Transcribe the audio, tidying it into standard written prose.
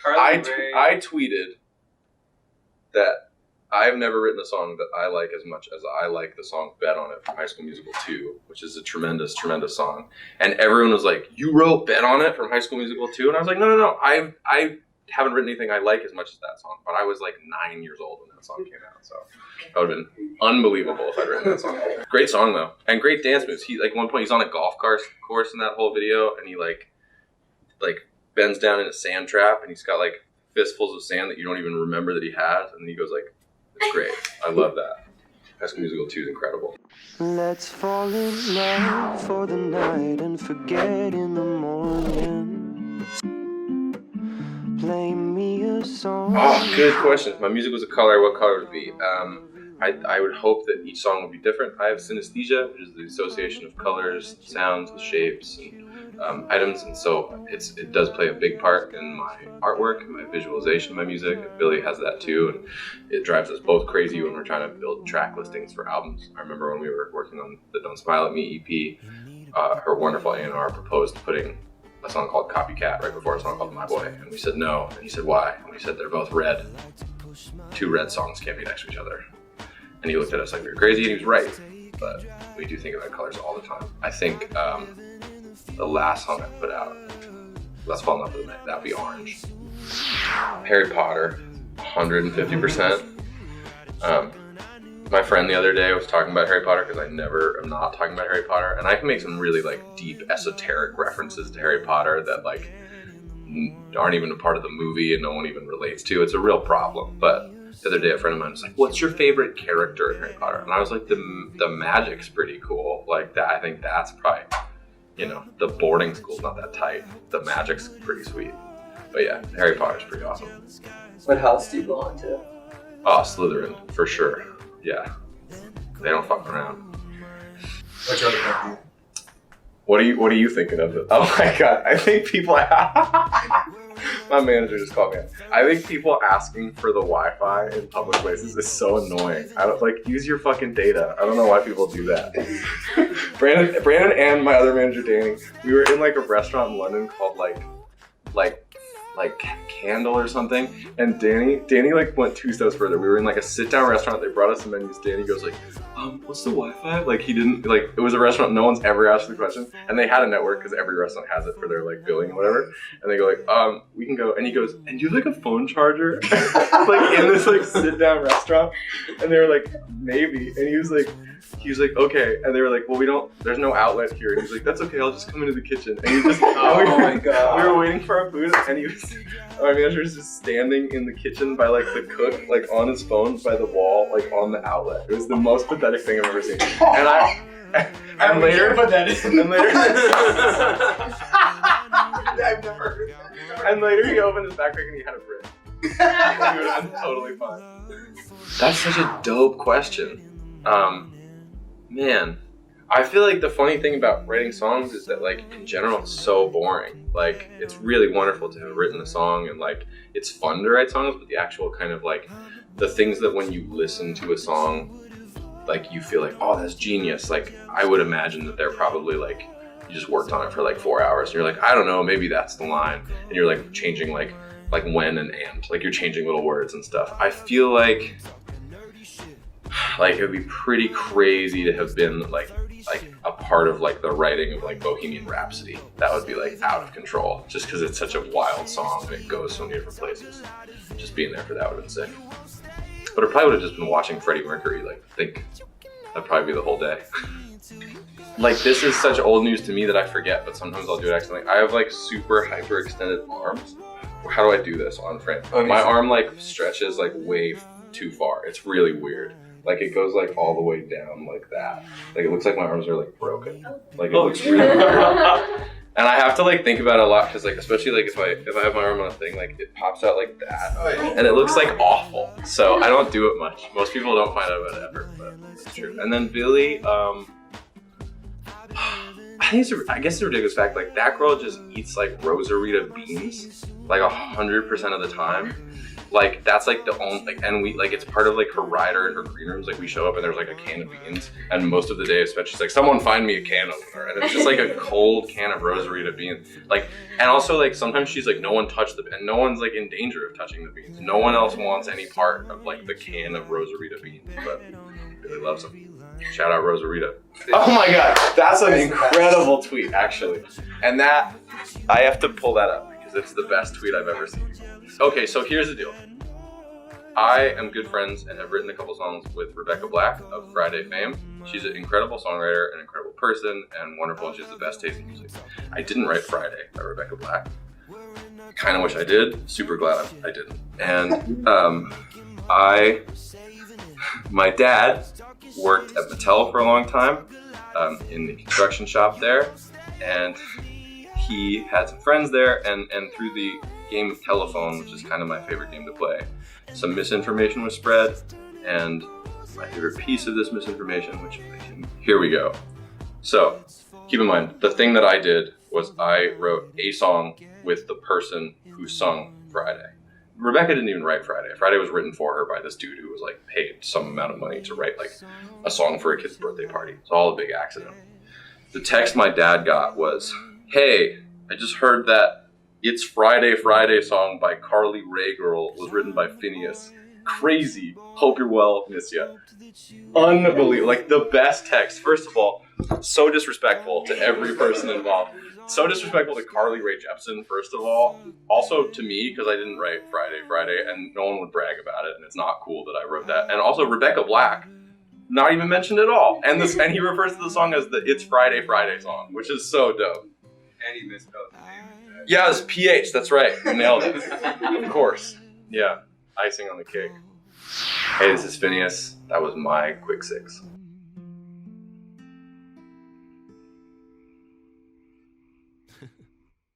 I tweeted that I've never written a song that I like as much as I like the song Bet on It from High School Musical 2, which is a tremendous, tremendous song. And everyone was like, you wrote Bet on It from High School Musical 2? And I was like, no. I haven't written anything I like as much as that song. But I was like 9 years old when that song came out. So that would have been unbelievable if I'd written that song. Great song, though. And great dance moves. He, like, one point, he's on a golf course in that whole video. And he, like bends down in a sand trap. And he's got, like, fistfuls of sand that you don't even remember that he has. And he goes, like, it's great. I love that. High School Musical 2 is incredible. Let's fall in love for the night and forget in the morning. Play me a song. Oh, good question. If my music was a color, what color would it be? I would hope that each song would be different. I have synesthesia, which is the association of colors, sounds, with shapes, and items, and so it does play a big part in my artwork and my visualization of my music. Billie has that too, and it drives us both crazy when we're trying to build track listings for albums. I remember when we were working on the Don't Smile at Me EP, her wonderful A&R proposed putting a song called Copycat right before a song called My Boy, and we said no, and he said why, and we said they're both red. 2 red songs can't be next to each other. And he looked at us like we were crazy, and he was right, but we do think about colors all the time. I think the last song I put out, Let's Fall in Love with the Night, that'd be Orange. Harry Potter, 150%. My friend the other day was talking about Harry Potter, because I never am not talking about Harry Potter, and I can make some really like deep esoteric references to Harry Potter that like aren't even a part of the movie and no one even relates to. It's a real problem. But the other day a friend of mine was like, what's your favorite character in Harry Potter? And I was like, the magic's pretty cool. Like that, I think that's probably, you know, the boarding school's not that tight. The magic's pretty sweet. But yeah, Harry Potter's pretty awesome. What house do you belong to? Oh, Slytherin, for sure. Yeah. They don't fuck around. What's your other company? What are you thinking of? Oh my god, I think people my manager just called me. I think people asking for the Wi-Fi in public places is so annoying. I don't like use your fucking data. I don't know why people do that. Brandon and my other manager Danny, we were in like a restaurant in London called like Candle or something, and Danny like went 2 steps further. We were in like a sit-down restaurant. They brought us the menus. Danny goes like, what's the Wi-Fi? Like he didn't like, it was a restaurant no one's ever asked the question, and they had a network because every restaurant has it for their like billing and whatever. And they go like, we can go, and he goes, and you have like a phone charger like in this like sit-down restaurant? And they were like, maybe. And he was like, okay. And they were like, well, there's no outlet here. And he's like, that's okay, I'll just come into the kitchen. And he just, my god. We were waiting for our food, and our manager was just standing in the kitchen by like the cook, like on his phone by the wall, like on the outlet. It was the most pathetic thing I've ever seen. And later, I've never heard that. And later he opened his backpack and he had a brick. He would have been totally fine. That's such a dope question. Man, I feel like the funny thing about writing songs is that like in general it's so boring. Like it's really wonderful to have written a song, and like it's fun to write songs, but the actual kind of like the things that when you listen to a song, like you feel like, oh, that's genius. Like I would imagine that they're probably like, you just worked on it for like 4 hours and you're like, I don't know, maybe that's the line. And you're like changing like when and like you're changing little words and stuff. I feel like it would be pretty crazy to have been like a part of like the writing of like Bohemian Rhapsody. That would be like out of control just because it's such a wild song and it goes so many different places. Just being there for that would have been sick. But it probably would have just been watching Freddie Mercury, like think that'd probably be the whole day. Like this is such old news to me that I forget, but sometimes I'll do it accidentally. I have like super hyper extended arms. How do I do this on frame? My arm like stretches like way too far. It's really weird. Like it goes like all the way down like that. Like it looks like my arms are like broken. Like it looks really weird. And I have to like think about it a lot because like especially like if I have my arm on a thing, like it pops out like that, and it looks like awful. So I don't do it much. Most people don't find out about it ever, but it's true. And then Billie, I guess it's a ridiculous fact. Like that girl just eats like Rosarita beans like 100% of the time. Like that's like the only like, and we like it's part of like her rider and her green rooms. Like we show up and there's like a can of beans, and most of the day, especially, she's like, "Someone find me a can opener," and it's just like a cold can of Rosarita beans. Like, and also like sometimes she's like, "No one touched the," and no one's like in danger of touching the beans. No one else wants any part of like the can of Rosarita beans, but Billie loves them. Shout out Rosarita. Oh my God, that's an incredible tweet actually, and that I have to pull that up because it's the best tweet I've ever seen. Okay, so here's the deal. I am good friends and have written a couple songs with Rebecca Black of Friday fame. She's an incredible songwriter, an incredible person, and wonderful, and she has the best taste in music. I didn't write Friday by Rebecca Black. Kind of wish I did. Super glad I didn't. And my dad worked at Mattel for a long time in the construction shop there, and he had some friends there, and through the game of telephone, which is kind of my favorite game to play, some misinformation was spread, and my favorite piece of this misinformation, which here we go. So keep in mind, the thing that I did was I wrote a song with the person who sung Friday. Rebecca didn't even write Friday. Friday was written for her by this dude who was like paid some amount of money to write like a song for a kid's birthday party. It's all a big accident. The text my dad got was, "Hey, I just heard that It's Friday Friday song by Carly Rae Girl was written by FINNEAS. Crazy. Hope you're well. Miss ya." Unbelievable. Like the best text. First of all, so disrespectful to every person involved. So disrespectful to Carly Rae Jepsen, first of all. Also to me, because I didn't write Friday Friday, and no one would brag about it, and it's not cool that I wrote that. And also Rebecca Black, not even mentioned at all. And he refers to the song as the It's Friday Friday song, which is so dope. And he misspelled the name. Yeah, it's PH, that's right. You nailed it. Of course. Yeah, icing on the cake. Hey, this is FINNEAS. That was my quick six.